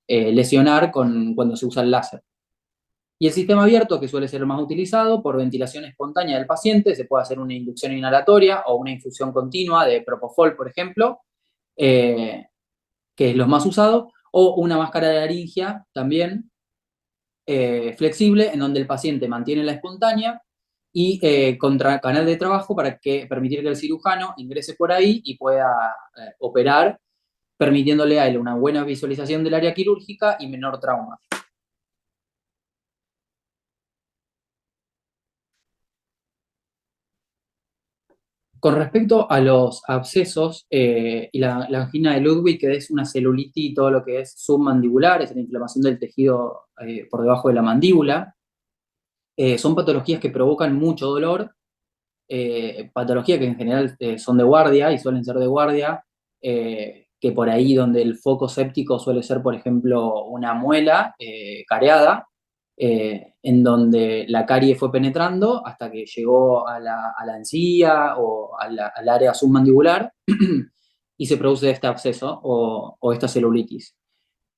S1: lesionar cuando se usa el láser. Y el sistema abierto, que suele ser el más utilizado, por ventilación espontánea del paciente, se puede hacer una inducción inhalatoria o una infusión continua de propofol, por ejemplo, que es lo más usado, o una máscara de laringia también flexible, en donde el paciente mantiene la espontánea y contra canal de trabajo para permitir que el cirujano ingrese por ahí y pueda operar, permitiéndole a él una buena visualización del área quirúrgica y menor trauma. Con respecto a los abscesos y la angina de Ludwig, que es una celulitis y todo lo que es submandibular, es la inflamación del tejido por debajo de la mandíbula, son patologías que provocan mucho dolor, patologías que en general son de guardia y suelen ser de guardia, que por ahí donde el foco séptico suele ser, por ejemplo, una muela careada, en donde la carie fue penetrando hasta que llegó a la encía o al área submandibular y se produce este absceso o esta celulitis.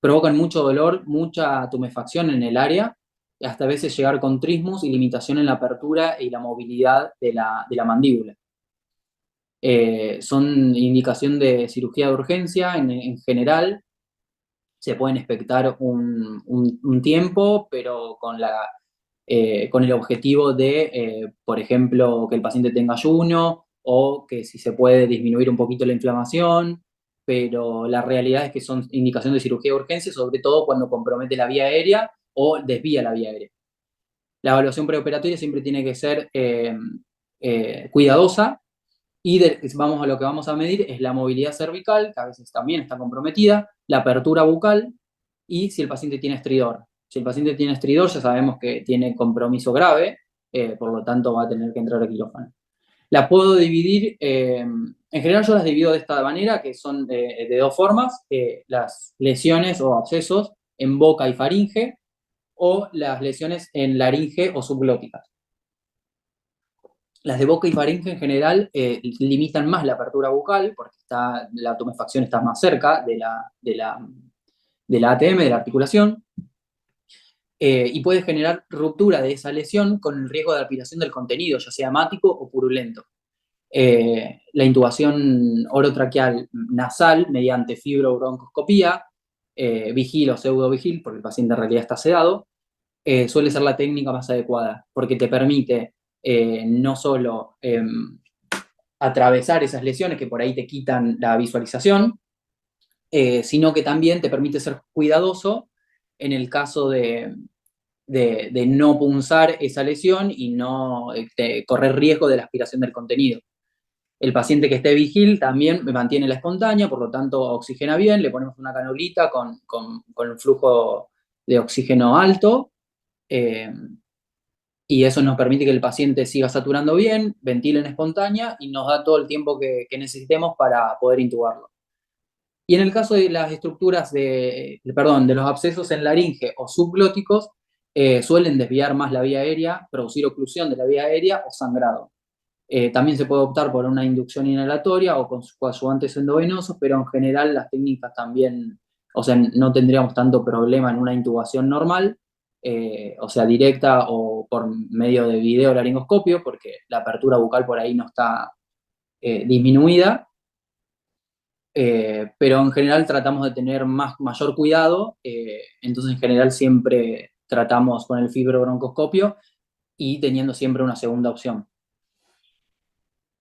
S1: Provocan mucho dolor, mucha tumefacción en el área, y hasta a veces llegar con trismus y limitación en la apertura y la movilidad de la mandíbula. Son indicación de cirugía de urgencia en general, se pueden expectar un tiempo, pero con el objetivo de, por ejemplo, que el paciente tenga ayuno o que si se puede disminuir un poquito la inflamación, pero la realidad es que son indicación de cirugía de urgencia, sobre todo cuando compromete la vía aérea o desvía la vía aérea. La evaluación preoperatoria siempre tiene que ser cuidadosa y vamos a lo que vamos a medir es la movilidad cervical, que a veces también está comprometida, la apertura bucal y si el paciente tiene estridor. Si el paciente tiene estridor, ya sabemos que tiene compromiso grave, por lo tanto va a tener que entrar a quirófano. La puedo dividir, en general yo las divido de esta manera, que son de dos formas, las lesiones o abscesos en boca y faringe, o las lesiones en laringe o subglóticas. Las de boca y faringe en general limitan más la apertura bucal, porque la tumefacción está más cerca de la ATM, de la articulación, y puede generar ruptura de esa lesión con el riesgo de aspiración del contenido, ya sea hemático o purulento. La intubación orotraqueal nasal mediante fibrobroncoscopía, vigil o pseudovigil, porque el paciente en realidad está sedado, suele ser la técnica más adecuada, porque te permite no solo atravesar esas lesiones que por ahí te quitan la visualización, sino que también te permite ser cuidadoso en el caso de no punzar esa lesión y no correr riesgo de la aspiración del contenido. El paciente que esté vigil también mantiene la espontánea, por lo tanto oxigena bien, le ponemos una canulita con un flujo de oxígeno alto, y eso nos permite que el paciente siga saturando bien, ventile en espontánea y nos da todo el tiempo que necesitemos para poder intubarlo. Y en el caso de las estructuras de los abscesos en laringe o subglóticos, suelen desviar más la vía aérea, producir oclusión de la vía aérea o sangrado. También se puede optar por una inducción inhalatoria o con coadyuvantes endovenosos, pero en general las técnicas también, o sea, no tendríamos tanto problema en una intubación normal, o sea, directa o por medio de videolaringoscopio, porque la apertura bucal por ahí no está disminuida, pero en general tratamos de tener mayor cuidado, entonces en general siempre tratamos con el fibrobroncoscopio y teniendo siempre una segunda opción.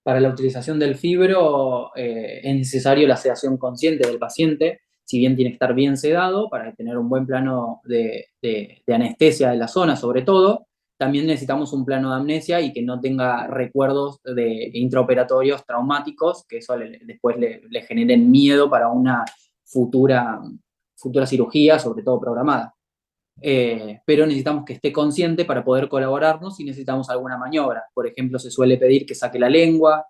S1: Para la utilización del fibro es necesario la sedación consciente del paciente, si bien tiene que estar bien sedado para tener un buen plano de anestesia de la zona sobre todo, también necesitamos un plano de amnesia y que no tenga recuerdos de intraoperatorios traumáticos, que eso después le generen miedo para una futura cirugía, sobre todo programada. Pero necesitamos que esté consciente para poder colaborarnos si necesitamos alguna maniobra. Por ejemplo, se suele pedir que saque la lengua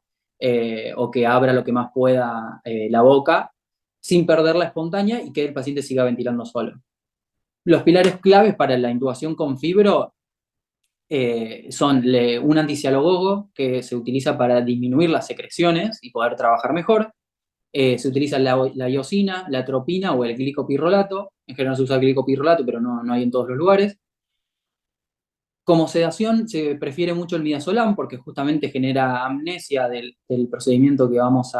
S1: o que abra lo que más pueda la boca sin perder la espontánea y que el paciente siga ventilando solo. Los pilares claves para la intubación con fibro son un anticialogogo que se utiliza para disminuir las secreciones y poder trabajar mejor. Se utiliza la iosina, la atropina o el glicopirrolato. En general se usa el glicopirrolato, pero no hay en todos los lugares. Como sedación se prefiere mucho el midazolam porque justamente genera amnesia del procedimiento que vamos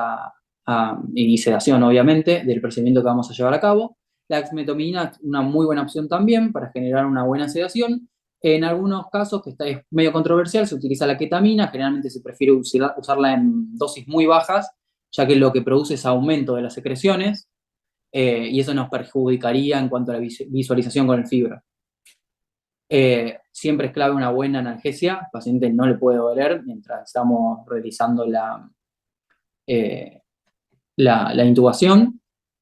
S1: y sedación obviamente, del procedimiento que vamos a llevar a cabo. La exmetomidina es una muy buena opción también para generar una buena sedación. En algunos casos, es medio controversial, se utiliza la ketamina, generalmente se prefiere usarla en dosis muy bajas, ya que lo que produce es aumento de las secreciones, y eso nos perjudicaría en cuanto a la visualización con el fibro. Siempre es clave una buena analgesia, al paciente no le puede doler mientras estamos realizando la intubación.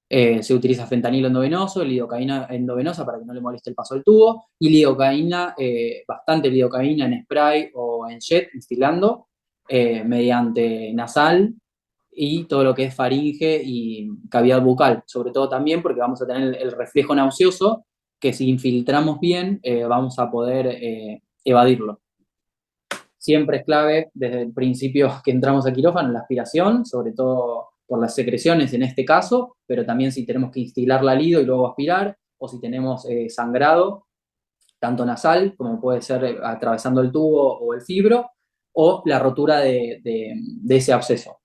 S1: Se utiliza fentanilo endovenoso, lidocaína endovenosa para que no le moleste el paso del tubo, y lidocaína, bastante lidocaína en spray o en jet, instilando, mediante nasal, y todo lo que es faringe y cavidad bucal, sobre todo también porque vamos a tener el reflejo nauseoso, que si infiltramos bien vamos a poder evadirlo. Siempre es clave desde el principio que entramos a quirófano la aspiración, sobre todo por las secreciones en este caso, pero también si tenemos que instilar la lido y luego aspirar, o si tenemos sangrado, tanto nasal como puede ser atravesando el tubo o el fibro, o la rotura de ese absceso.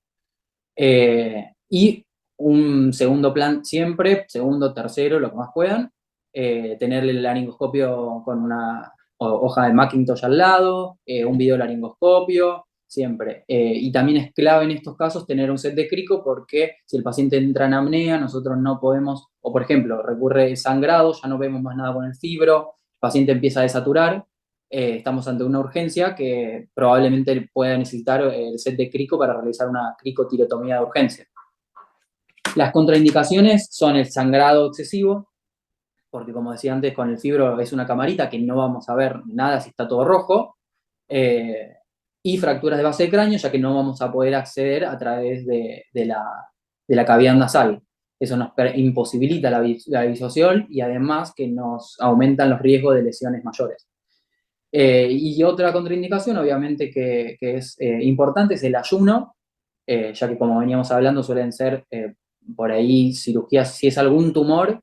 S1: Y un segundo plan siempre, segundo, tercero, lo que más puedan, tener el laringoscopio con una hoja de Macintosh al lado, un videolaringoscopio, siempre. Y también es clave en estos casos tener un set de crico porque si el paciente entra en apnea, nosotros no podemos, o por ejemplo, recurre sangrado, ya no vemos más nada con el fibro, el paciente empieza a desaturar, estamos ante una urgencia que probablemente pueda necesitar el set de crico para realizar una cricotirotomía de urgencia. Las contraindicaciones son el sangrado excesivo, porque como decía antes, con el fibro es una camarita que no vamos a ver nada si está todo rojo, y fracturas de base de cráneo, ya que no vamos a poder acceder a través de la cavidad nasal. Eso nos imposibilita la visualización y además que nos aumentan los riesgos de lesiones mayores. Y otra contraindicación, obviamente, que es importante, es el ayuno, ya que como veníamos hablando suelen ser por ahí cirugías, si es algún tumor,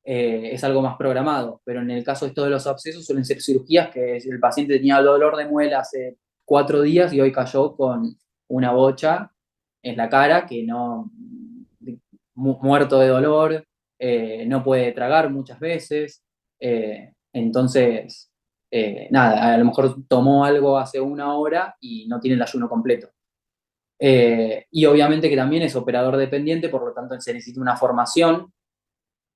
S1: es algo más programado, pero en el caso de los abscesos suelen ser cirugías que el paciente tenía dolor de muela hace 4 días y hoy cayó con una bocha en la cara que no, muerto de dolor, no puede tragar muchas veces, entonces, nada, a lo mejor tomó algo hace una hora y no tiene el ayuno completo. Y obviamente que también es operador dependiente, por lo tanto se necesita una formación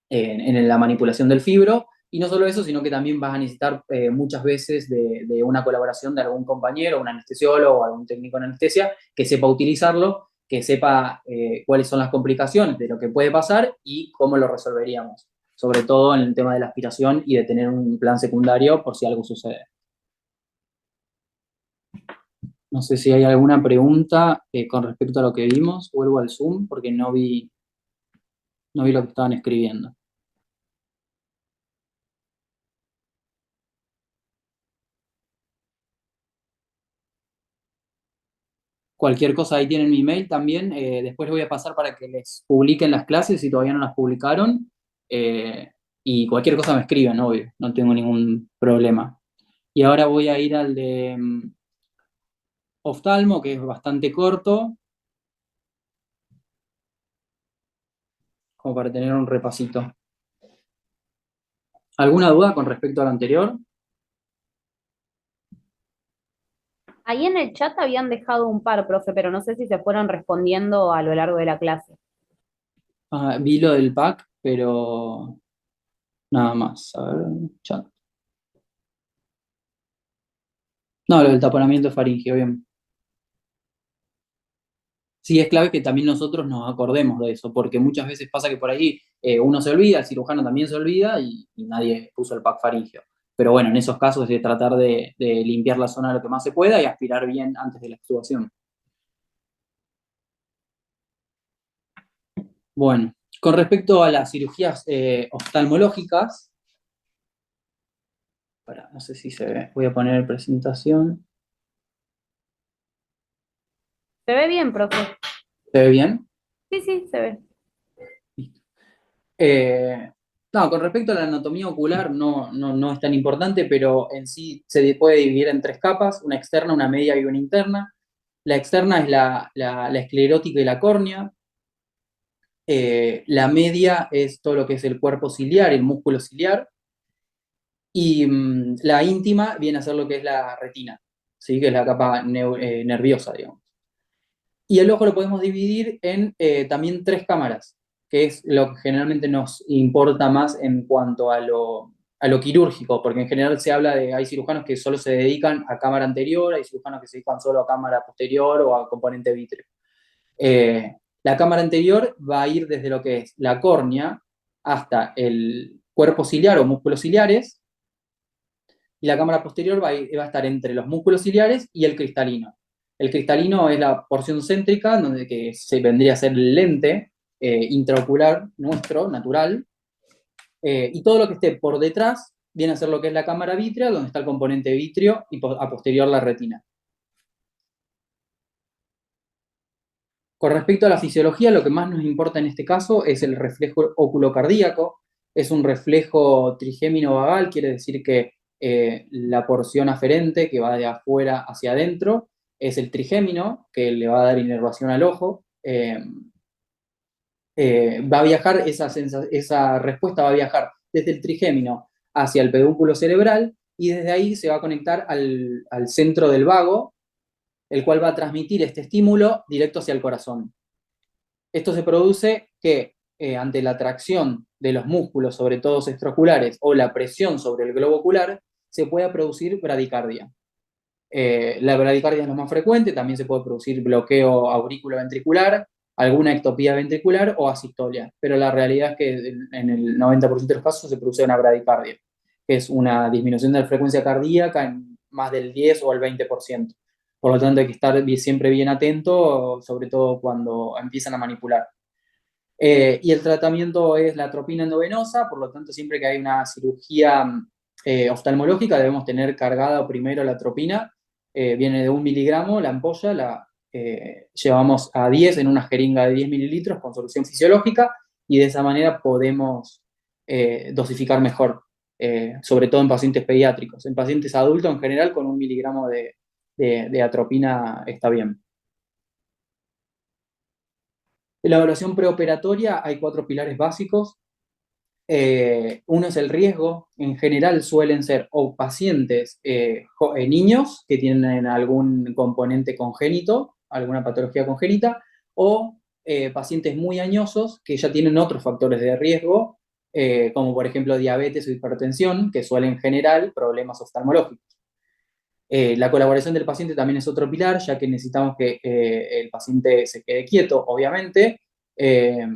S1: en la manipulación del fibro, y no solo eso, sino que también vas a necesitar muchas veces de una colaboración de algún compañero, un anestesiólogo o algún técnico en anestesia que sepa utilizarlo, que sepa cuáles son las complicaciones de lo que puede pasar y cómo lo resolveríamos, sobre todo en el tema de la aspiración y de tener un plan secundario por si algo sucede. No sé si hay alguna pregunta con respecto a lo que vimos. Vuelvo al Zoom porque no vi lo que estaban escribiendo. Cualquier cosa, ahí tienen mi email también. Después les voy a pasar para que les publiquen las clases si todavía no las publicaron. Eh, y cualquier cosa me escriben, obvio, no tengo ningún problema. Y ahora voy a ir al de oftalmo, que es bastante corto, como para tener un repasito. ¿Alguna duda con respecto al anterior?
S3: Ahí en el chat habían dejado un par, profe, pero no sé si se fueron respondiendo a lo largo de la clase.
S1: Ah, vi lo del pack, pero nada más. A ver, chat. No, lo del taponamiento faríngeo, bien. Sí, es clave que también nosotros nos acordemos de eso, porque muchas veces pasa que por ahí uno se olvida, el cirujano también se olvida y nadie puso el pack faríngeo. Pero bueno, en esos casos es de tratar de limpiar la zona lo que más se pueda y aspirar bien antes de la extubación. Bueno, con respecto a las cirugías oftalmológicas, no sé si se ve, voy a poner presentación.
S3: ¿Se ve bien, profe?
S1: ¿Se ve bien?
S3: Sí, sí, se ve.
S1: Eh, no, con respecto a la anatomía ocular no es tan importante, pero en sí se puede dividir en tres capas, una externa, una media y una interna. La externa es la esclerótica y la córnea. La media es todo lo que es el cuerpo ciliar, el músculo ciliar. Y la íntima viene a ser lo que es la retina, ¿sí? Que es la capa nerviosa, digamos. Y el ojo lo podemos dividir en también tres cámaras, que es lo que generalmente nos importa más en cuanto a lo quirúrgico, porque en general se habla de, hay cirujanos que solo se dedican a cámara anterior, hay cirujanos que se dedican solo a cámara posterior o a componente vítreo. La cámara anterior va a ir desde lo que es la córnea hasta el cuerpo ciliar o músculos ciliares, y la cámara posterior va a estar entre los músculos ciliares y el cristalino. El cristalino es la porción céntrica, donde que se vendría a ser el lente intraocular nuestro, natural, y todo lo que esté por detrás viene a ser lo que es la cámara vítrea, donde está el componente vítreo y a posterior la retina. Con respecto a la fisiología, lo que más nos importa en este caso es el reflejo oculocardíaco. Es un reflejo trigémino vagal, quiere decir que la porción aferente que va de afuera hacia adentro es el trigémino, que le va a dar inervación al ojo. Va a viajar, esa respuesta va a viajar desde el trigémino hacia el pedúnculo cerebral y desde ahí se va a conectar al centro del vago, el cual va a transmitir este estímulo directo hacia el corazón. Esto se produce que ante la tracción de los músculos, sobre todo extraoculares, o la presión sobre el globo ocular, se pueda producir bradicardia. La bradicardia es lo más frecuente, también se puede producir bloqueo aurículo-ventricular, alguna ectopía ventricular o asistolia, pero la realidad es que en el 90% de los casos se produce una bradicardia, que es una disminución de la frecuencia cardíaca en más del 10 o el 20%. Por lo tanto, hay que estar siempre bien atento, sobre todo cuando empiezan a manipular. Y el tratamiento es la atropina endovenosa, por lo tanto, siempre que hay una cirugía oftalmológica, debemos tener cargada primero la atropina. Viene de 1 miligramo la ampolla, llevamos a 10 en una jeringa de 10 mililitros con solución fisiológica, y de esa manera podemos dosificar mejor, sobre todo en pacientes pediátricos. En pacientes adultos, en general, con 1 miligramo de atropina está bien. En la evaluación preoperatoria hay 4 pilares básicos. Uno es el riesgo. En general suelen ser o pacientes niños que tienen algún componente congénito, alguna patología congénita, o pacientes muy añosos que ya tienen otros factores de riesgo, como por ejemplo diabetes o hipertensión, que suelen generar problemas oftalmológicos. La colaboración del paciente también es otro pilar, ya que necesitamos que el paciente se quede quieto, obviamente. Eh,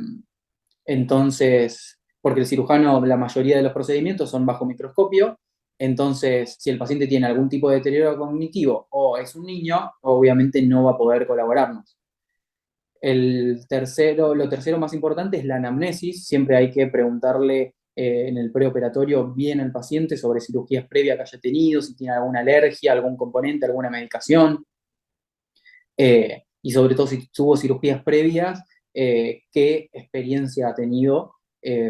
S1: entonces, porque el cirujano, la mayoría de los procedimientos son bajo microscopio, entonces, si el paciente tiene algún tipo de deterioro cognitivo o es un niño, obviamente no va a poder colaborarnos. Lo tercero más importante es la anamnesis. Siempre hay que preguntarle en el preoperatorio bien al paciente sobre cirugías previas que haya tenido, si tiene alguna alergia, algún componente, alguna medicación, y sobre todo si tuvo cirugías previas, qué experiencia ha tenido,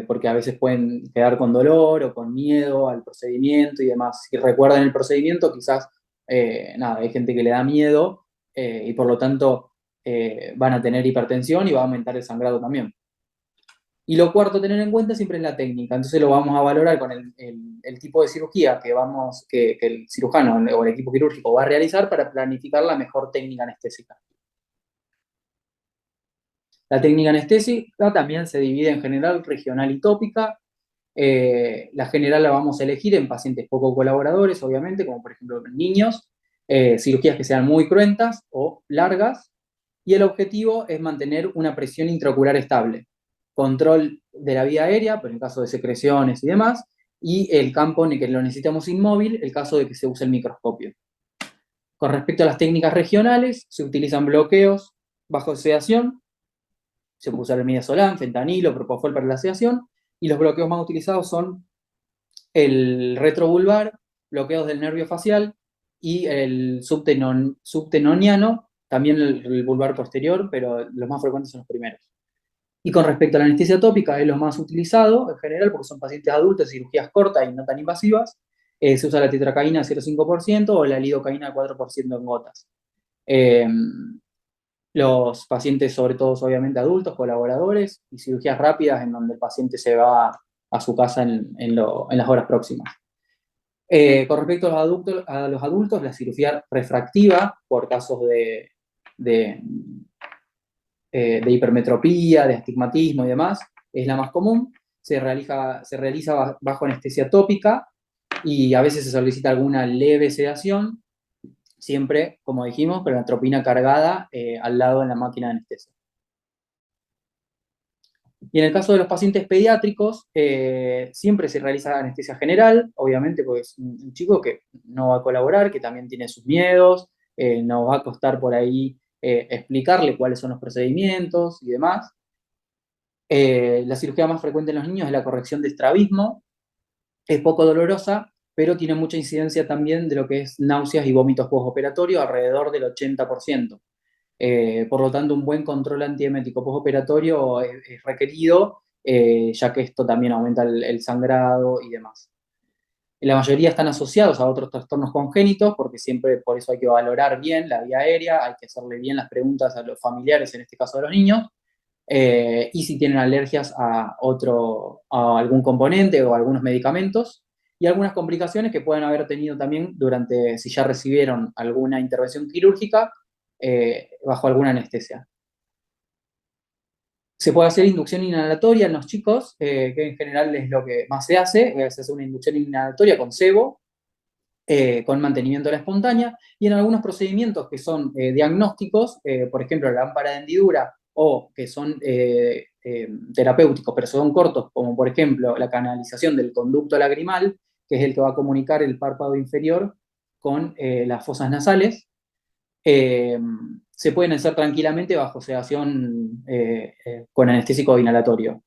S1: porque a veces pueden quedar con dolor o con miedo al procedimiento y demás. Si recuerdan el procedimiento, quizás, nada, hay gente que le da miedo y por lo tanto van a tener hipertensión y va a aumentar el sangrado también. Y lo cuarto a tener en cuenta siempre es la técnica. Entonces lo vamos a valorar con el tipo de cirugía que el cirujano o el equipo quirúrgico va a realizar para planificar la mejor técnica anestésica. La técnica anestésica también se divide en general, regional y tópica. La general la vamos a elegir en pacientes poco colaboradores, obviamente, como por ejemplo en niños, cirugías que sean muy cruentas o largas, y el objetivo es mantener una presión intraocular estable, control de la vía aérea, por el caso de secreciones y demás, y el campo en el que lo necesitamos inmóvil, el caso de que se use el microscopio. Con respecto a las técnicas regionales, se utilizan bloqueos bajo sedación. Se puede usar el midazolam, fentanilo, propofol para la sedación, y los bloqueos más utilizados son el retrovulvar, bloqueos del nervio facial y el subtenoniano, también el vulvar posterior, pero los más frecuentes son los primeros. Y con respecto a la anestesia tópica, es lo más utilizado en general porque son pacientes adultos, cirugías cortas y no tan invasivas. Se usa la tetracaína 0,5% o la lidocaína 4% en gotas. Los pacientes, sobre todo obviamente adultos, colaboradores, y cirugías rápidas en donde el paciente se va a su casa en las horas próximas. Con respecto a los adultos, la cirugía refractiva, por casos de hipermetropía, de astigmatismo y demás, es la más común. Se realiza bajo anestesia tópica y a veces se solicita alguna leve sedación, siempre, como dijimos, con la atropina cargada al lado de la máquina de anestesia. Y en el caso de los pacientes pediátricos, siempre se realiza anestesia general, obviamente porque es un chico que no va a colaborar, que también tiene sus miedos, nos va a costar por ahí explicarle cuáles son los procedimientos y demás. La cirugía más frecuente en los niños es la corrección de estrabismo, es poco dolorosa, pero tiene mucha incidencia también de lo que es náuseas y vómitos postoperatorios, alrededor del 80%. Por lo tanto, un buen control antiemético postoperatorio es requerido, ya que esto también aumenta el sangrado y demás. La mayoría están asociados a otros trastornos congénitos, porque siempre por eso hay que valorar bien la vía aérea, hay que hacerle bien las preguntas a los familiares, en este caso a los niños, y si tienen alergias a algún componente o algunos medicamentos, y algunas complicaciones que pueden haber tenido también si ya recibieron alguna intervención quirúrgica bajo alguna anestesia. Se puede hacer inducción inhalatoria en los chicos, que en general es lo que más se hace. Se hace una inducción inhalatoria con sebo, con mantenimiento de la espontánea, y en algunos procedimientos que son diagnósticos, por ejemplo, la lámpara de hendidura, o que son terapéuticos, pero son cortos, como por ejemplo la canalización del conducto lagrimal, que es el que va a comunicar el párpado inferior con las fosas nasales. Se pueden hacer tranquilamente bajo sedación con anestésico inhalatorio.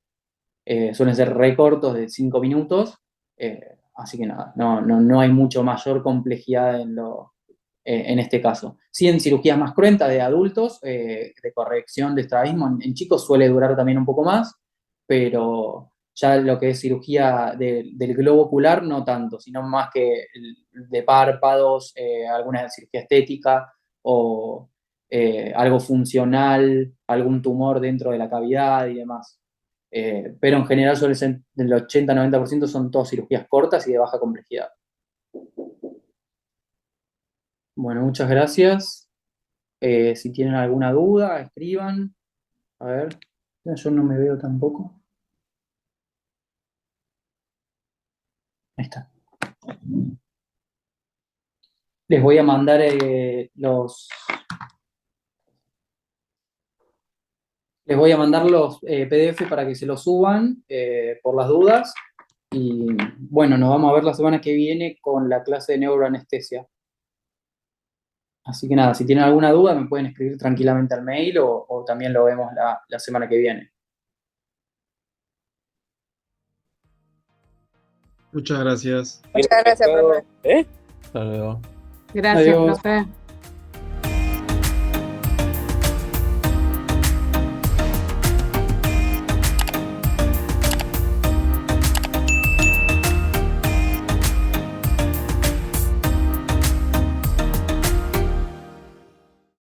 S1: Suelen ser recortos de 5 minutos, así que nada, no hay mucho mayor complejidad en este caso. Sí, en cirugías más cruentas de adultos, de corrección de estrabismo, en chicos suele durar también un poco más, pero ya lo que es cirugía del globo ocular no tanto, sino más que de párpados, alguna cirugía estética o algo funcional, algún tumor dentro de la cavidad y demás. Pero en general suele ser del 80-90% son todas cirugías cortas y de baja complejidad. Bueno, muchas gracias. Si tienen alguna duda, escriban. A ver, yo no me veo tampoco. Ahí está. Les voy a mandar los PDF para que se los suban por las dudas. Y bueno, nos vamos a ver la semana que viene con la clase de neuroanestesia. Así que nada, si tienen alguna duda me pueden escribir tranquilamente al mail o también lo vemos la semana que viene.
S4: Muchas gracias.
S5: Muchas gracias, profe.
S2: Hasta luego.
S6: Gracias,
S1: Adiós.
S6: profe.